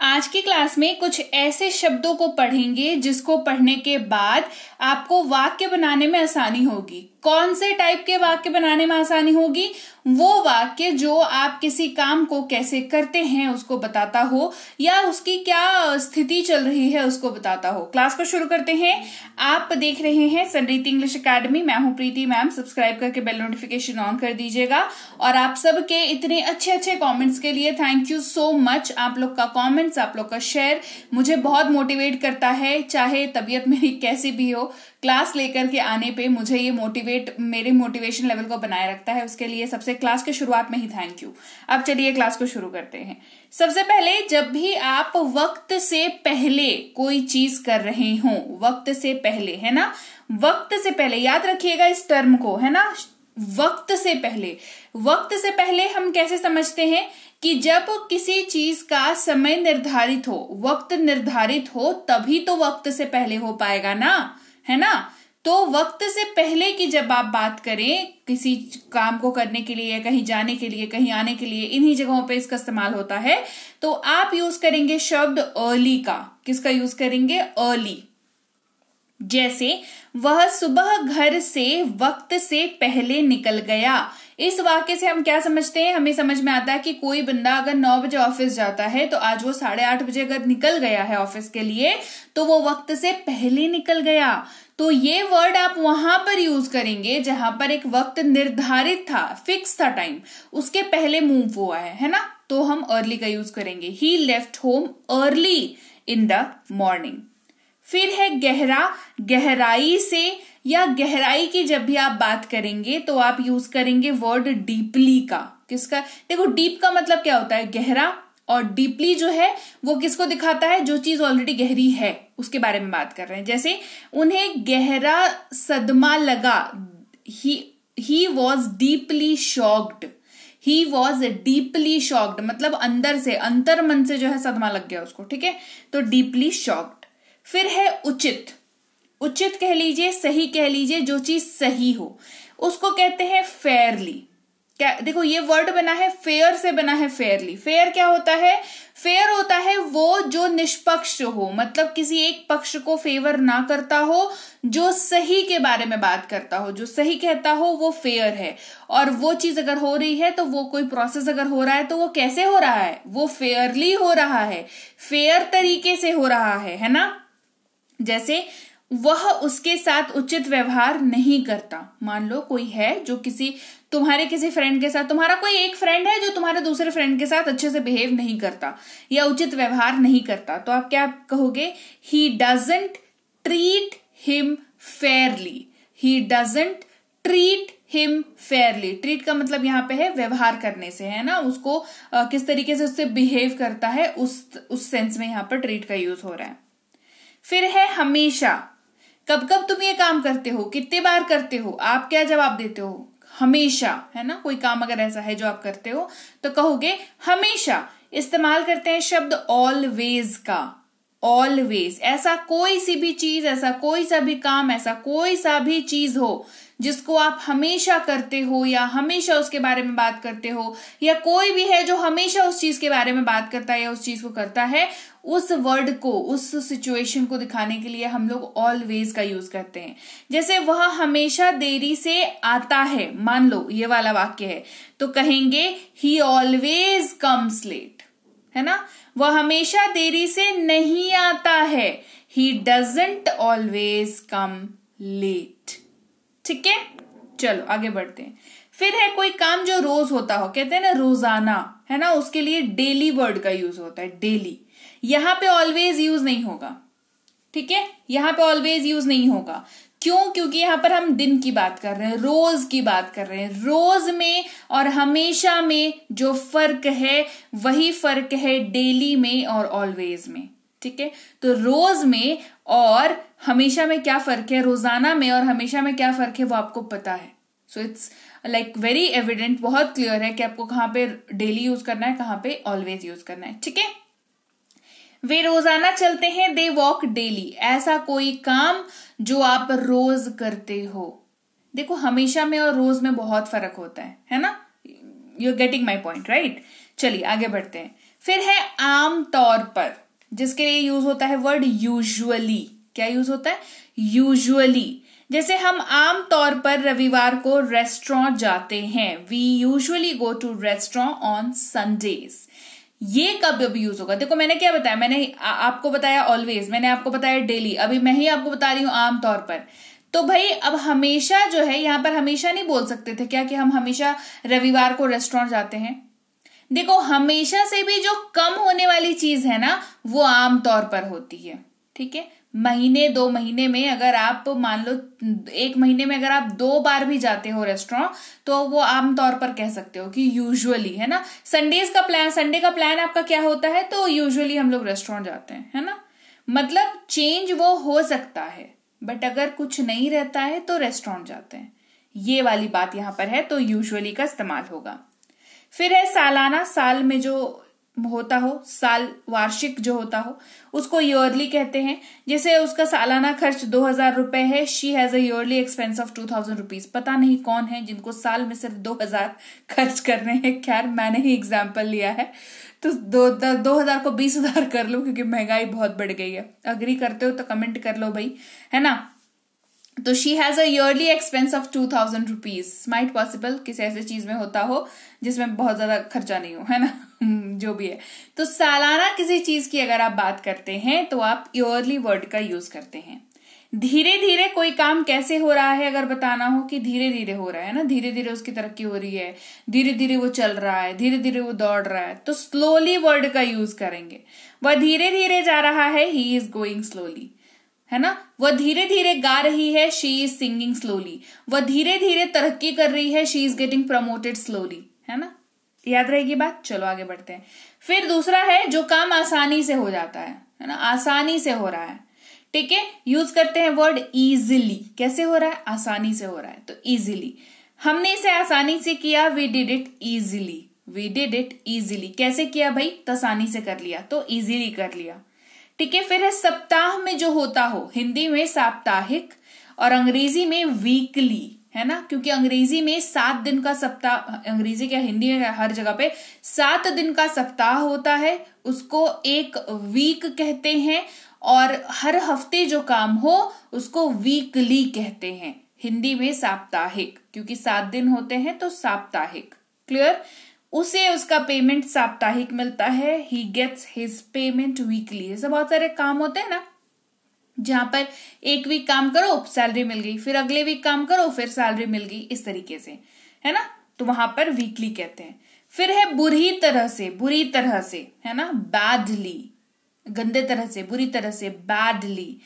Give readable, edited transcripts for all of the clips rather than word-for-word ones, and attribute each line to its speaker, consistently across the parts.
Speaker 1: आज की क्लास में कुछ ऐसे शब्दों को पढ़ेंगे जिसको पढ़ने के बाद आपको वाक्य बनाने में आसानी होगी। कौन से टाइप के वाक्य बनाने में आसानी होगी? वो वाक्य जो आप किसी काम को कैसे करते हैं उसको बताता हो या उसकी क्या स्थिति चल रही है उसको बताता हो। क्लास को शुरू करते हैं। आप देख रहे हैं सनरीति इंग्लिश एकेडमी। मैं हूं प्रीति मैम। सब्सक्राइब करके बेल नोटिफिकेशन ऑन कर दीजिएगा। और आप सबके इतने अच्छे अच्छे कमेंट्स के लिए थैंक यू सो मच। आप लोग का कमेंट्स, आप लोग का शेयर मुझे बहुत मोटिवेट करता है। चाहे तबीयत मेरी कैसी भी हो, क्लास लेकर के आने पे मुझे ये मेरे मोटिवेशन लेवल को बनाए रखता है। उसके लिए सबसे क्लास के शुरुआत में ही थैंक यू। अब चलिए क्लास को शुरू करते हैं। सबसे पहले, जब भी आप वक्त से पहले कोई चीज कर रहे हो, वक्त से पहले, है ना, वक्त से पहले याद रखिएगा इस टर्म को, है ना, वक्त से पहले। वक्त से पहले हम कैसे समझते हैं कि जब किसी चीज का समय निर्धारित हो, वक्त निर्धारित हो, तभी तो वक्त से पहले हो पाएगा ना, है ना। तो वक्त से पहले की जब आप बात करें किसी काम को करने के लिए, कहीं जाने के लिए, कहीं आने के लिए, इन्हीं जगहों पे इसका इस्तेमाल होता है। तो आप यूज करेंगे शब्द अर्ली का। किसका यूज करेंगे? अर्ली। जैसे वह सुबह घर से वक्त से पहले निकल गया। इस वाक्य से हम क्या समझते हैं? हमें समझ में आता है कि कोई बंदा अगर 9 बजे ऑफिस जाता है तो आज वो 8:30 बजे अगर निकल गया है ऑफिस के लिए तो वो वक्त से पहले निकल गया। तो ये वर्ड आप वहां पर यूज करेंगे जहां पर एक वक्त निर्धारित था, फिक्स था टाइम, उसके पहले मूव हुआ है ना। तो हम अर्ली का यूज करेंगे। He left home early in the morning. फिर है गहरा। गहराई से या गहराई की जब भी आप बात करेंगे तो आप यूज करेंगे वर्ड डीपली का। किसका? देखो, डीप का मतलब क्या होता है? गहरा। और डीपली जो है वो किसको दिखाता है? जो चीज ऑलरेडी गहरी है उसके बारे में बात कर रहे हैं। जैसे उन्हें गहरा सदमा लगा। He was deeply shocked. He was deeply shocked मतलब अंदर से, अंतर मन से जो है सदमा लग गया उसको। ठीक है, तो डीपली शॉक्ड। फिर है उचित। उचित कह लीजिए, सही कह लीजिए, जो चीज सही हो उसको कहते हैं फेयरली। क्या? देखो, ये वर्ड बना है फेयर से, बना है फेयरली। फेयर क्या होता है? फेयर होता है वो जो निष्पक्ष हो, मतलब किसी एक पक्ष को फेवर ना करता हो, जो सही के बारे में बात करता हो, जो सही कहता हो, वो फेयर है। और वो चीज अगर हो रही है तो वो कोई प्रोसेस अगर हो रहा है तो वो कैसे हो रहा है? वो फेयरली हो रहा है, फेयर तरीके से हो रहा है ना। जैसे वह उसके साथ उचित व्यवहार नहीं करता। मान लो कोई है जो तुम्हारे किसी फ्रेंड के साथ, तुम्हारा कोई एक फ्रेंड है जो तुम्हारे दूसरे फ्रेंड के साथ अच्छे से बिहेव नहीं करता या उचित व्यवहार नहीं करता, तो आप क्या कहोगे? He doesn't treat him Fairlie. He doesn't treat him Fairlie. Treat का मतलब यहाँ पे है व्यवहार करने से, है ना, उसको किस तरीके से उससे बिहेव करता है, उस सेंस में यहाँ पर ट्रीट का यूज हो रहा है। फिर है हमेशा। कब कब तुम ये काम करते हो, कितने बार करते हो, आप क्या जवाब देते हो? हमेशा, है ना। कोई काम अगर ऐसा है जो आप करते हो तो कहोगे हमेशा। इस्तेमाल करते हैं शब्द ऑलवेज का। ऑलवेज। ऐसा कोई सी भी चीज, ऐसा कोई सा भी काम, ऐसा कोई सा भी चीज हो जिसको आप हमेशा करते हो या हमेशा उसके बारे में बात करते हो, या कोई भी है जो हमेशा उस चीज के बारे में बात करता है या उस चीज को करता है, उस वर्ड को, उस सिचुएशन को दिखाने के लिए हम लोग ऑलवेज का यूज करते हैं। जैसे वह हमेशा देरी से आता है, मान लो ये वाला वाक्य है, तो कहेंगे ही ऑलवेज कम्स लेट, है ना। वह हमेशा देरी से नहीं आता है, he doesn't always come late. ठीक है, चलो आगे बढ़ते हैं। फिर है कोई काम जो रोज होता हो, कहते हैं ना रोजाना, है ना, उसके लिए डेली वर्ड का यूज होता है, डेली। यहां पे ऑलवेज यूज नहीं होगा। ठीक है, यहां पे ऑलवेज यूज नहीं होगा। क्यों? क्योंकि यहां पर हम दिन की बात कर रहे हैं, रोज की बात कर रहे हैं। रोज में और हमेशा में जो फर्क है वही फर्क है डेली में और ऑलवेज में। ठीक है, तो रोज में और हमेशा में क्या फर्क है, रोजाना में और हमेशा में क्या फर्क है, वो आपको पता है। So it's like very evident, बहुत क्लियर है कि आपको कहां पे डेली यूज करना है, कहां पे ऑलवेज यूज करना है। ठीक है, वे रोजाना चलते हैं, दे वॉक डेली। ऐसा कोई काम जो आप रोज करते हो। देखो, हमेशा में और रोज में बहुत फर्क होता है ना। You are getting my point, right. चलिए आगे बढ़ते हैं। फिर है आम आम तौर पर, जिसके लिए यूज होता है वर्ड यूजुअली। क्या यूज होता है? यूजुअली। जैसे हम आम तौर पर रविवार को रेस्टोरेंट जाते हैं, we usually go to restaurant on Sundays. ये कब अब यूज होगा? देखो मैंने क्या बताया, मैंने आपको बताया ऑलवेज, मैंने आपको बताया डेली, अभी मैं ही आपको बता रही हूं आम तौर पर। तो भाई अब हमेशा जो है, यहां पर हमेशा नहीं बोल सकते थे क्या कि हम हमेशा रविवार को रेस्टोरेंट जाते हैं? देखो हमेशा से भी जो कम होने वाली चीज है ना, वो आम तौर पर होती है। ठीक है, महीने 2 महीने में अगर आप मान लो 1 महीने में अगर आप 2 बार भी जाते हो रेस्टोरेंट, तो वो आम तौर पर कह सकते हो कि यूजुअली, है ना। संडे का प्लान आपका क्या होता है? तो यूजुअली हम लोग रेस्टोरेंट जाते हैं, है ना। मतलब चेंज वो हो सकता है, बट अगर कुछ नहीं रहता है तो रेस्टोरेंट जाते हैं। ये वाली बात यहां पर है, तो यूजुअली का इस्तेमाल होगा। फिर है सालाना, साल में जो होता हो, साल वार्षिक जो होता हो, उसको ईयरली कहते हैं। जैसे उसका सालाना खर्च 2000 रुपए है, she has a yearly expense of 2000 rupees. पता नहीं कौन है जिनको साल में सिर्फ 2000 खर्च करने हैं। खैर मैंने ही एग्जाम्पल लिया है, तो 2000 को 20,000 कर लो, क्योंकि महंगाई बहुत बढ़ गई है। अग्री करते हो तो कमेंट कर लो भाई, है ना। तो she has a yearly expense of 2000 rupees. Might possible किसी ऐसी चीज में होता हो जिसमें बहुत ज्यादा खर्चा नहीं हो, है ना। जो भी है, तो सालाना किसी चीज की अगर आप बात करते हैं तो आप ईयरली वर्ड का यूज करते हैं। धीरे धीरे कोई काम कैसे हो रहा है, अगर बताना हो कि धीरे धीरे हो रहा है ना, धीरे धीरे उसकी तरक्की हो रही है, धीरे धीरे वो चल रहा है, धीरे धीरे वो दौड़ रहा है, तो स्लोली वर्ड का यूज करेंगे। वह धीरे धीरे जा रहा है, ही इज गोइंग स्लोली, है ना। वह धीरे धीरे गा रही है, शी इज सिंगिंग स्लोली। वह धीरे धीरे तरक्की कर रही है, she is getting promoted slowly, है ना। याद रहेगी बात। चलो आगे बढ़ते हैं। फिर दूसरा है जो काम आसानी से हो जाता है ना, आसानी से हो रहा है। ठीक है, यूज करते हैं वर्ड इजिली। कैसे हो रहा है? आसानी से हो रहा है, तो इजिली। हमने इसे आसानी से किया, we did it easily, we did it easily. कैसे किया भाई? तो आसानी से कर लिया, तो इजिली कर लिया। ठीक है, फिर है सप्ताह में जो होता हो, हिंदी में साप्ताहिक और अंग्रेजी में वीकली, है ना। क्योंकि अंग्रेजी में 7 दिन का सप्ताह, अंग्रेजी क्या हिंदी में हर जगह पे 7 दिन का सप्ताह होता है, उसको एक वीक कहते हैं। और हर हफ्ते जो काम हो उसको वीकली कहते हैं। हिंदी में साप्ताहिक, क्योंकि 7 दिन होते हैं तो साप्ताहिक। क्लियर। उसे उसका पेमेंट साप्ताहिक मिलता है, he gets his payment weekly. ऐसे बहुत सारे काम होते हैं ना, जहां पर एक वीक काम करो सैलरी मिल गई, फिर अगले वीक काम करो फिर सैलरी मिल गई, इस तरीके से, है ना। तो वहां पर वीकली कहते हैं। फिर है बुरी तरह से, बुरी तरह से, है ना, बैडली, गंदे तरह से, बुरी तरह से, बैडली।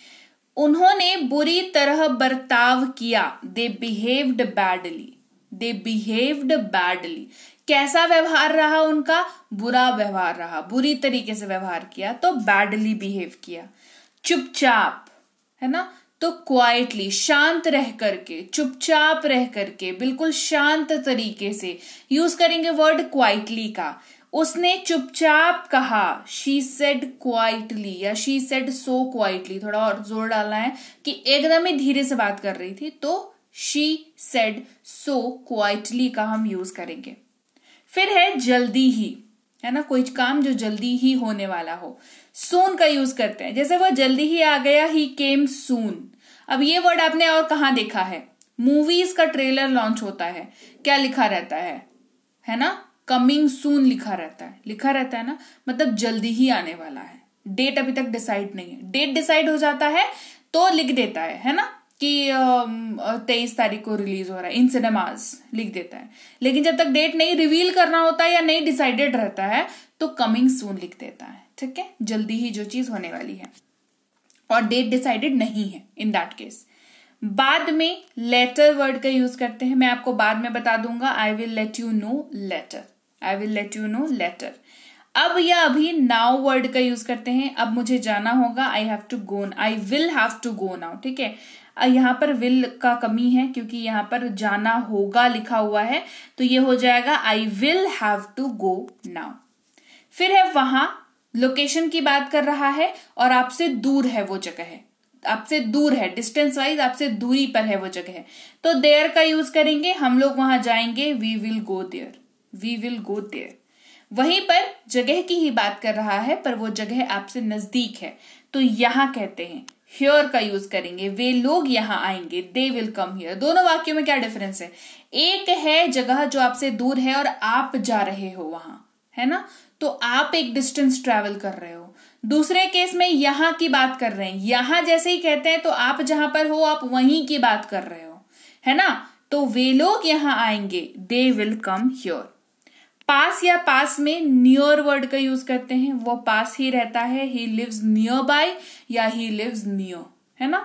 Speaker 1: उन्होंने बुरी तरह बर्ताव किया, दे बिहेव्ड बैडली, दे बिहेव्ड बैडली। कैसा व्यवहार रहा उनका? बुरा व्यवहार रहा, बुरी तरीके से व्यवहार किया, तो बैडली बिहेव किया। चुपचाप, है ना, तो क्वाइटली, शांत रह करके, चुपचाप रह करके, बिल्कुल शांत तरीके से। यूज करेंगे वर्ड क्वाइटली का। उसने चुपचाप कहा, शी सेड क्वाइटली, या शी सेड सो क्वाइटली। थोड़ा और जोर डालना है कि एकदम ही धीरे से बात कर रही थी, तो शी सेड सो क्वाइटली का हम यूज करेंगे। फिर है जल्दी ही, है ना, कोई काम जो जल्दी ही होने वाला हो, सून का यूज करते हैं। जैसे वह जल्दी ही आ गया, ही केम सून। अब ये वर्ड आपने और कहां देखा है? मूवीज का ट्रेलर लॉन्च होता है, क्या लिखा रहता है ना, कमिंग सून लिखा रहता है, लिखा रहता है ना, मतलब जल्दी ही आने वाला है। डेट अभी तक डिसाइड नहीं है, डेट डिसाइड हो जाता है तो लिख देता है ना, कि 23 तारीख को रिलीज हो रहा है इन सिनेमाज, लिख देता है। लेकिन जब तक डेट नहीं रिवील करना होता है या नहीं डिसाइडेड रहता है, तो कमिंग सून लिख देता है। ठीक है, जल्दी ही जो चीज होने वाली है और डेट डिसाइडेड नहीं है, इन दैट केस। बाद में लेटर वर्ड का यूज करते हैं, मैं आपको बाद में बता दूंगा। I will let you know later, I will let you know later. अब या अभी नाउ वर्ड का यूज करते हैं, अब मुझे जाना होगा, I have to go, I will have to go now. ठीक है, यहां पर विल का कमी है क्योंकि यहां पर जाना होगा लिखा हुआ है, तो ये हो जाएगा I will have to go now. फिर है वहां, लोकेशन की बात कर रहा है और आपसे दूर है वो जगह है, आपसे दूर है, डिस्टेंस वाइज आपसे दूरी पर है वो जगह है, तो देयर का यूज करेंगे। हम लोग वहां जाएंगे, we will go there, we will go there. वहीं पर जगह की ही बात कर रहा है, पर वो जगह आपसे नजदीक है, तो यहां कहते हैं हियर का यूज करेंगे। वे लोग यहां आएंगे, दे विल कम हियर। दोनों वाक्यों में क्या डिफरेंस है? एक है जगह जो आपसे दूर है और आप जा रहे हो वहां, है ना, तो आप एक डिस्टेंस ट्रेवल कर रहे हो। दूसरे केस में यहां की बात कर रहे हैं, यहां जैसे ही कहते हैं तो आप जहां पर हो आप वहीं की बात कर रहे हो, है ना, तो वे लोग यहां आएंगे, दे विल कम हियर। पास या पास में नियर वर्ड का यूज करते हैं, वो पास ही रहता है, ही लिव्स नियर बाय या ही लिव्स नियर, है ना।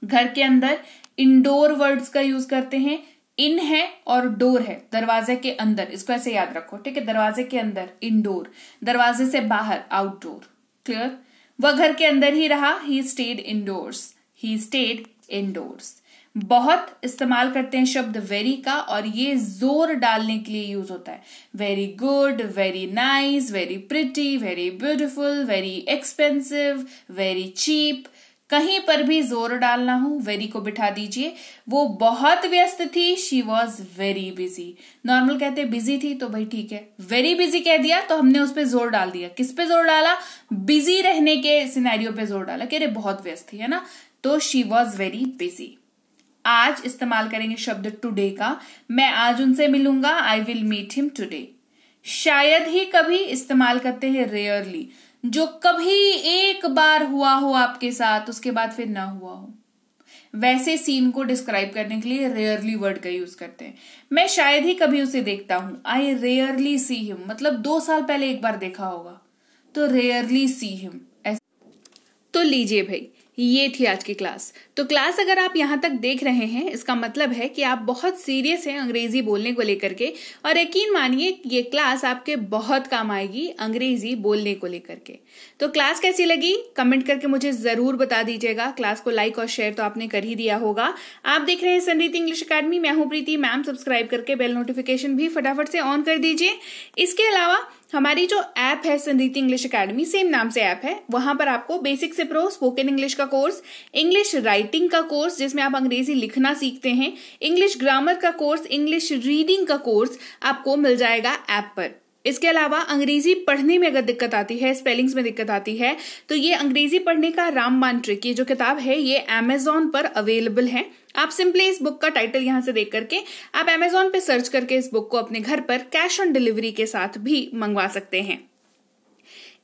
Speaker 1: घर के अंदर इंडोर वर्ड्स का यूज करते हैं, इन है और डोर है, दरवाजे के अंदर, इसको ऐसे याद रखो, ठीक है, दरवाजे के अंदर इंडोर, दरवाजे से बाहर आउटडोर, क्लियर। वह घर के अंदर ही रहा, he stayed indoors, he stayed indoors. बहुत इस्तेमाल करते हैं शब्द वेरी का, और ये जोर डालने के लिए यूज होता है। Very good, very nice, very pretty, very beautiful, very expensive, very cheap, कहीं पर भी जोर डालना हो वेरी को बिठा दीजिए। वो बहुत व्यस्त थी, she was very busy. Normal कहते बिजी थी तो भाई ठीक है, वेरी बिजी कह दिया तो हमने उस पर जोर डाल दिया। किस पे जोर डाला? बिजी रहने के सिनेरियो पे जोर डाला, कह रहे बहुत व्यस्त थी, है ना, तो शी वॉज वेरी बिजी। आज इस्तेमाल करेंगे शब्द टुडे का, मैं आज उनसे मिलूंगा, I will meet him today. शायद ही कभी इस्तेमाल करते हैं रेयरली, जो कभी एक बार हुआ हो आपके साथ उसके बाद फिर ना हुआ हो, वैसे सीन को डिस्क्राइब करने के लिए रेयरली वर्ड का यूज करते हैं। मैं शायद ही कभी उसे देखता हूं, आई रेयरली सी हिम, मतलब 2 साल पहले एक बार देखा होगा, तो रेयरली सी हिम। तो लीजिए भाई, ये थी आज की क्लास। तो क्लास अगर आप यहाँ तक देख रहे हैं, इसका मतलब है कि आप बहुत सीरियस हैं अंग्रेजी बोलने को लेकर के, और यकीन मानिए ये क्लास आपके बहुत काम आएगी अंग्रेजी बोलने को लेकर के। तो क्लास कैसी लगी कमेंट करके मुझे जरूर बता दीजिएगा। क्लास को लाइक और शेयर तो आपने कर ही दिया होगा। आप देख रहे हैं संरीति इंग्लिश अकेडमी, मैं हूं प्रीति मैम। सब्सक्राइब करके बेल नोटिफिकेशन भी फटाफट से ऑन कर दीजिए। इसके अलावा हमारी जो ऐप है संरीति इंग्लिश अकेडमी, सेम नाम से ऐप है, वहां पर आपको बेसिक से प्रो स्पोकन इंग्लिश का कोर्स, इंग्लिश राइटिंग का कोर्स जिसमें आप अंग्रेजी लिखना सीखते हैं, इंग्लिश ग्रामर का कोर्स, इंग्लिश रीडिंग का कोर्स आपको मिल जाएगा ऐप पर। इसके अलावा अंग्रेजी पढ़ने में अगर दिक्कत आती है, स्पेलिंग्स में दिक्कत आती है, तो ये अंग्रेजी पढ़ने का रामबाण ट्रिक, ये जो किताब है ये Amazon पर अवेलेबल है। आप सिंपली इस बुक का टाइटल यहां से देख करके आप Amazon पे सर्च करके इस बुक को अपने घर पर कैश ऑन डिलीवरी के साथ भी मंगवा सकते हैं।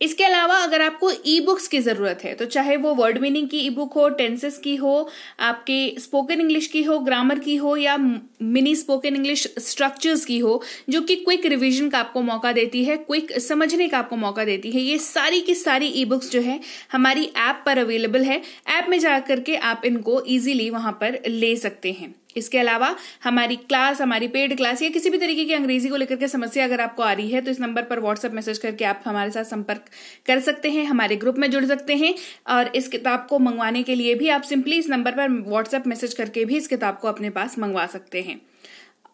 Speaker 1: इसके अलावा अगर आपको ई बुक्स की जरूरत है, तो चाहे वो वर्ड मीनिंग की ई बुक हो, टेंसेस की हो, आपके स्पोकन इंग्लिश की हो, ग्रामर की हो, या मिनी स्पोकन इंग्लिश स्ट्रक्चर्स की हो, जो कि क्विक रिवीजन का आपको मौका देती है, क्विक समझने का आपको मौका देती है, ये सारी की सारी ई बुक्स जो है हमारी ऐप पर अवेलेबल है। ऐप में जाकर के आप इनको इजीली वहां पर ले सकते हैं। इसके अलावा हमारी क्लास, हमारी पेड क्लास या किसी भी तरीके की अंग्रेजी को लेकर के समस्या अगर आपको आ रही है, तो इस नंबर पर व्हाट्सएप मैसेज करके आप हमारे साथ संपर्क कर सकते हैं, हमारे ग्रुप में जुड़ सकते हैं। और इस किताब को मंगवाने के लिए भी आप सिंपली इस नंबर पर व्हाट्सएप मैसेज करके भी इस किताब को अपने पास मंगवा सकते हैं।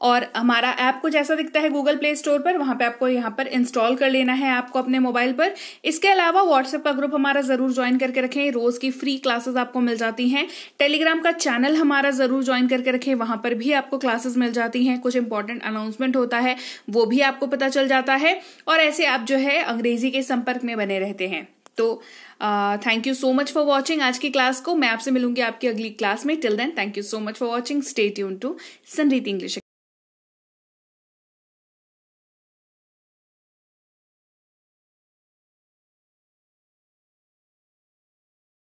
Speaker 1: और हमारा ऐप को जैसा दिखता है गूगल प्ले स्टोर पर, वहां पे आपको यहाँ पर इंस्टॉल कर लेना है ऐप को अपने मोबाइल पर। इसके अलावा व्हाट्सएप का ग्रुप हमारा जरूर ज्वाइन करके रखें, रोज की फ्री क्लासेस आपको मिल जाती हैं। टेलीग्राम का चैनल हमारा जरूर ज्वाइन करके रखें, वहां पर भी आपको क्लासेस मिल जाती हैं, कुछ इंपॉर्टेंट अनाउंसमेंट होता है वो भी आपको पता चल जाता है, और ऐसे आप जो है अंग्रेजी के संपर्क में बने रहते हैं। तो thank you so much for watching आज की क्लास को। मैं आपसे मिलूंगी आपकी अगली क्लास में। Till then thank you so much for watching. Stay tuned to Sanriti English.